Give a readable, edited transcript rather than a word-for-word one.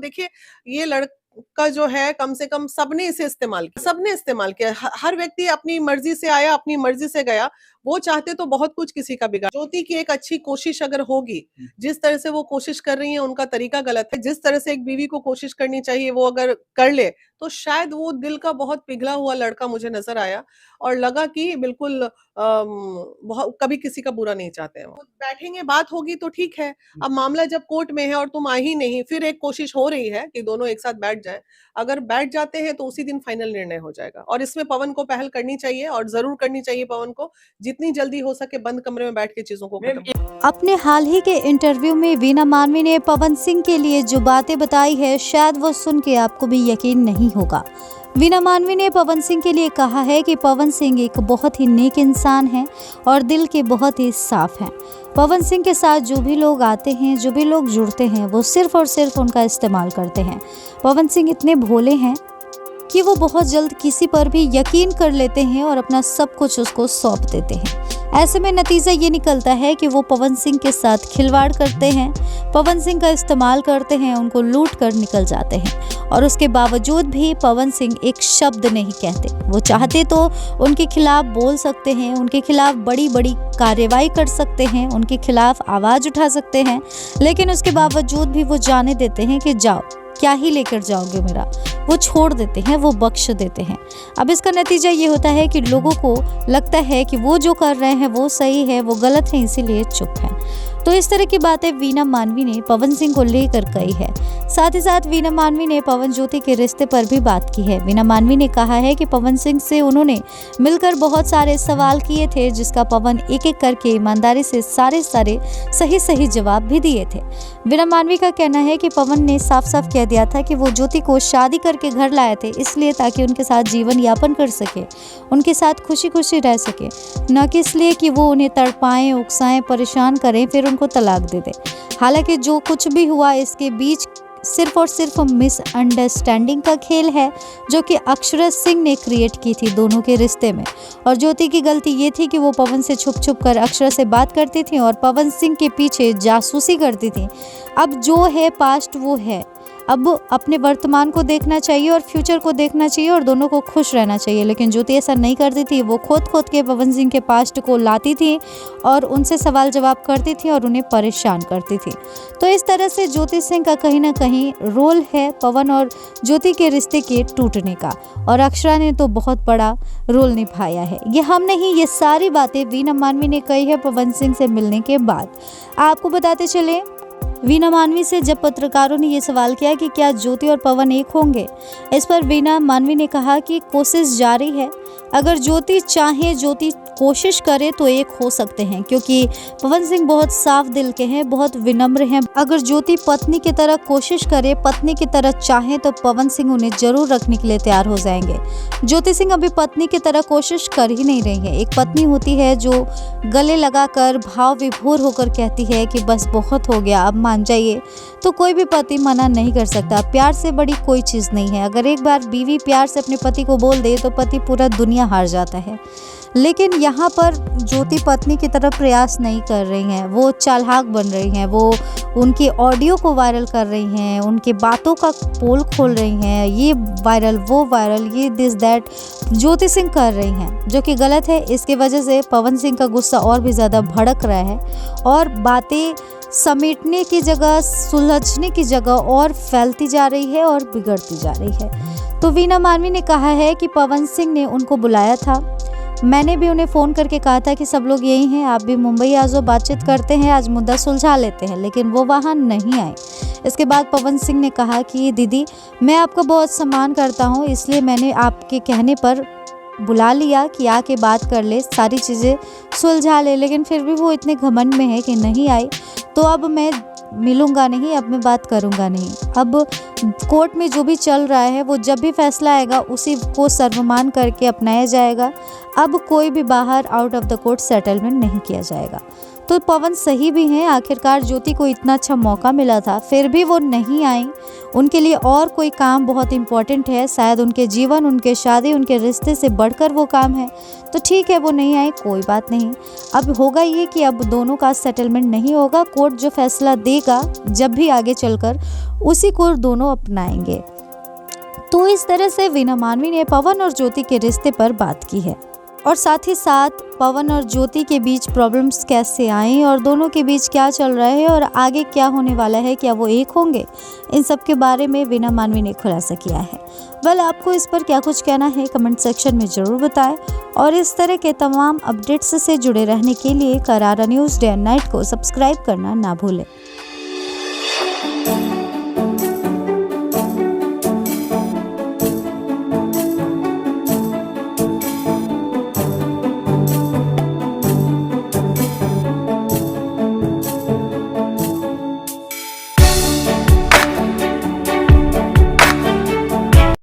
देखिए ये लड़का जो है कम से कम सबने इस्तेमाल किया। हर व्यक्ति अपनी मर्जी से आया, अपनी मर्जी से गया। वो चाहते तो बहुत कुछ किसी का बिगाड़। ज्योति की एक अच्छी कोशिश अगर होगी, जिस तरह से वो कोशिश कर रही है उनका तरीका गलत है। जिस तरह से एक बीवी को कोशिश करनी चाहिए वो अगर कर ले तो शायद वो दिल का बहुत पिघला हुआ लड़का मुझे नजर आया और लगा कि बिल्कुल बहुत कभी किसी का बुरा नहीं चाहते हैं। वो बैठेंगे, बात होगी तो ठीक है। अब मामला जब कोर्ट में है और तुम आई ही नहीं, फिर एक कोशिश हो रही है कि दोनों एक साथ बैठ जाएं। अगर बैठ जाते हैं तो उसी दिन फाइनल निर्णय हो जाएगा और इसमें पवन को पहल करनी चाहिए और जरूर करनी चाहिए पवन को, जितनी जल्दी हो सके बंद कमरे में बैठ के चीजों को खत्म। अपने हाल ही के इंटरव्यू में वीना मानवी ने पवन सिंह के लिए जो बातें बताई है, शायद वो सुन के आपको भी यकीन नहीं होगा। वीना मानवी ने पवन सिंह के लिए कहा है कि पवन सिंह एक बहुत ही नेक इंसान है और दिल के बहुत ही साफ हैं। पवन सिंह के साथ जो भी लोग आते हैं, जो भी लोग जुड़ते हैं, वो सिर्फ और सिर्फ उनका इस्तेमाल करते हैं। पवन सिंह इतने भोले हैं कि वो बहुत जल्द किसी पर भी यकीन कर लेते हैं और अपना सब कुछ उसको सौंप देते हैं। ऐसे में नतीजा ये निकलता है कि वो पवन सिंह के साथ खिलवाड़ करते हैं, पवन सिंह का इस्तेमाल करते हैं, उनको लूट कर निकल जाते हैं और उसके बावजूद भी पवन सिंह एक शब्द नहीं कहते। वो चाहते तो उनके खिलाफ बोल सकते हैं, उनके खिलाफ बड़ी बड़ी कार्रवाई कर सकते हैं, उनके खिलाफ आवाज़ उठा सकते हैं, लेकिन उसके बावजूद भी वो जाने देते हैं कि जाओ, क्या ही लेकर जाओगे मेरा। वो छोड़ देते हैं, वो बख्श देते हैं। अब इसका नतीजा ये होता है कि लोगों को लगता है कि वो जो कर रहे हैं वो सही है, वो गलत है, इसीलिए चुप है। तो इस तरह की बातें वीना मानवी ने पवन सिंह को लेकर कही है। साथ ही साथ वीना मानवी ने पवन ज्योति के रिश्ते पर भी बात की है। वीना मानवी ने कहा है कि पवन सिंह से उन्होंने मिलकर बहुत सारे सवाल किए थे, जिसका पवन एक एक करके ईमानदारी से सारे सही जवाब भी दिए थे। वीना मानवी का कहना है कि पवन ने साफ साफ कह दिया था कि वो ज्योति को शादी करके घर लाए थे इसलिए ताकि उनके साथ जीवन यापन कर सके, उनके साथ खुशी खुशी रह सके, न कि इसलिए कि वो उन्हें तड़पाएं, उकसाएं, परेशान करें, फिर उनको तलाक दे दे। हालांकि जो कुछ भी हुआ इसके बीच सिर्फ और सिर्फ मिसअंडरस्टैंडिंग का खेल है, जो कि अक्षरा सिंह ने क्रिएट की थी दोनों के रिश्ते में। और ज्योति की गलती ये थी कि वो पवन से छुप छुप कर अक्षरा से बात करती थी और पवन सिंह के पीछे जासूसी करती थी। अब जो है पास्ट वो है, अब अपने वर्तमान को देखना चाहिए और फ्यूचर को देखना चाहिए और दोनों को खुश रहना चाहिए। लेकिन ज्योति ऐसा नहीं करती थी, वो खोद के पवन सिंह के पास्ट को लाती थी और उनसे सवाल जवाब करती थी और उन्हें परेशान करती थी। तो इस तरह से ज्योति सिंह का कहीं ना कहीं रोल है पवन और ज्योति के रिश्ते के टूटने का, और अक्षरा ने तो बहुत बड़ा रोल निभाया है। ये हम नहीं, ये सारी बातें वीना मानवी ने कही है पवन सिंह से मिलने के बाद। आपको बताते चले, वीना मानवी से जब पत्रकारों ने ये सवाल किया कि क्या ज्योति और पवन एक होंगे, इस पर वीना मानवी ने कहा कि कोशिश जारी है। अगर ज्योति चाहे, ज्योति कोशिश करे तो एक हो सकते हैं, क्योंकि पवन सिंह बहुत साफ दिल के हैं, बहुत विनम्र हैं। अगर ज्योति पत्नी की तरह कोशिश करे, पत्नी की तरह चाहे, तो पवन सिंह उन्हें जरूर रखने के लिए तैयार हो जाएंगे। ज्योति सिंह अभी पत्नी की तरह कोशिश कर ही नहीं रही है। एक पत्नी होती है जो गले लगाकर भाव विभोर होकर कहती है कि बस बहुत हो गया, अब मान जाइए, तो कोई भी पति मना नहीं कर सकता। प्यार से बड़ी कोई चीज़ नहीं है। अगर एक बार बीवी प्यार से अपने पति को बोल दे तो पति पूरा दुनिया हार जाता है। लेकिन यहाँ पर ज्योति पत्नी की तरफ प्रयास नहीं कर रही हैं, वो चालाक बन रही हैं, वो उनके ऑडियो को वायरल कर रही हैं, उनकी बातों का पोल खोल रही हैं, ये वायरल वो वायरल, ये दिस दैट ज्योति सिंह कर रही हैं, जो कि गलत है। इसकी वजह से पवन सिंह का गुस्सा और भी ज़्यादा भड़क रहा है और बातें समेटने की जगह, सुलझने की जगह और फैलती जा रही है और बिगड़ती जा रही है। तो वीना मानवी ने कहा है कि पवन सिंह ने उनको बुलाया था, मैंने भी उन्हें फ़ोन करके कहा था कि सब लोग यही हैं, आप भी मुंबई आ जाओ, बातचीत करते हैं, आज मुद्दा सुलझा लेते हैं, लेकिन वो वहाँ नहीं आए। इसके बाद पवन सिंह ने कहा कि दीदी, मैं आपका बहुत सम्मान करता हूँ, इसलिए मैंने आपके कहने पर बुला लिया कि आके बात कर ले, सारी चीज़ें सुलझा ले, लेकिन फिर भी वो इतने घमंड में है कि नहीं आई, तो अब मैं मिलूंगा नहीं, अब मैं बात करूंगा नहीं। अब कोर्ट में जो भी चल रहा है, वो जब भी फैसला आएगा उसी को सर्वमान करके अपनाया जाएगा। अब कोई भी बाहर out of the court settlement नहीं किया जाएगा। तो पवन सही भी हैं। आखिरकार ज्योति को इतना अच्छा मौका मिला था, फिर भी वो नहीं आई। उनके लिए और कोई काम बहुत इम्पोर्टेंट है, शायद उनके जीवन, उनके शादी, उनके रिश्ते से बढ़कर वो काम है। तो ठीक है, वो नहीं आई, कोई बात नहीं। अब होगा ये कि अब दोनों का सेटलमेंट नहीं होगा। कोर्ट जो फैसला देगा जब भी आगे चलकर, उसी को दोनों अपनाएंगे। तो इस तरह से वीना मानवी ने पवन और ज्योति के रिश्ते पर बात की है और साथ ही साथ पवन और ज्योति के बीच प्रॉब्लम्स कैसे आई और दोनों के बीच क्या चल रहा है और आगे क्या होने वाला है, क्या वो एक होंगे, इन सब के बारे में वीना मानवी ने खुलासा किया है। वेल, आपको इस पर क्या कुछ कहना है कमेंट सेक्शन में ज़रूर बताएं और इस तरह के तमाम अपडेट्स से जुड़े रहने के लिए करारा न्यूज़ डे एंड नाइट को सब्सक्राइब करना ना भूलें।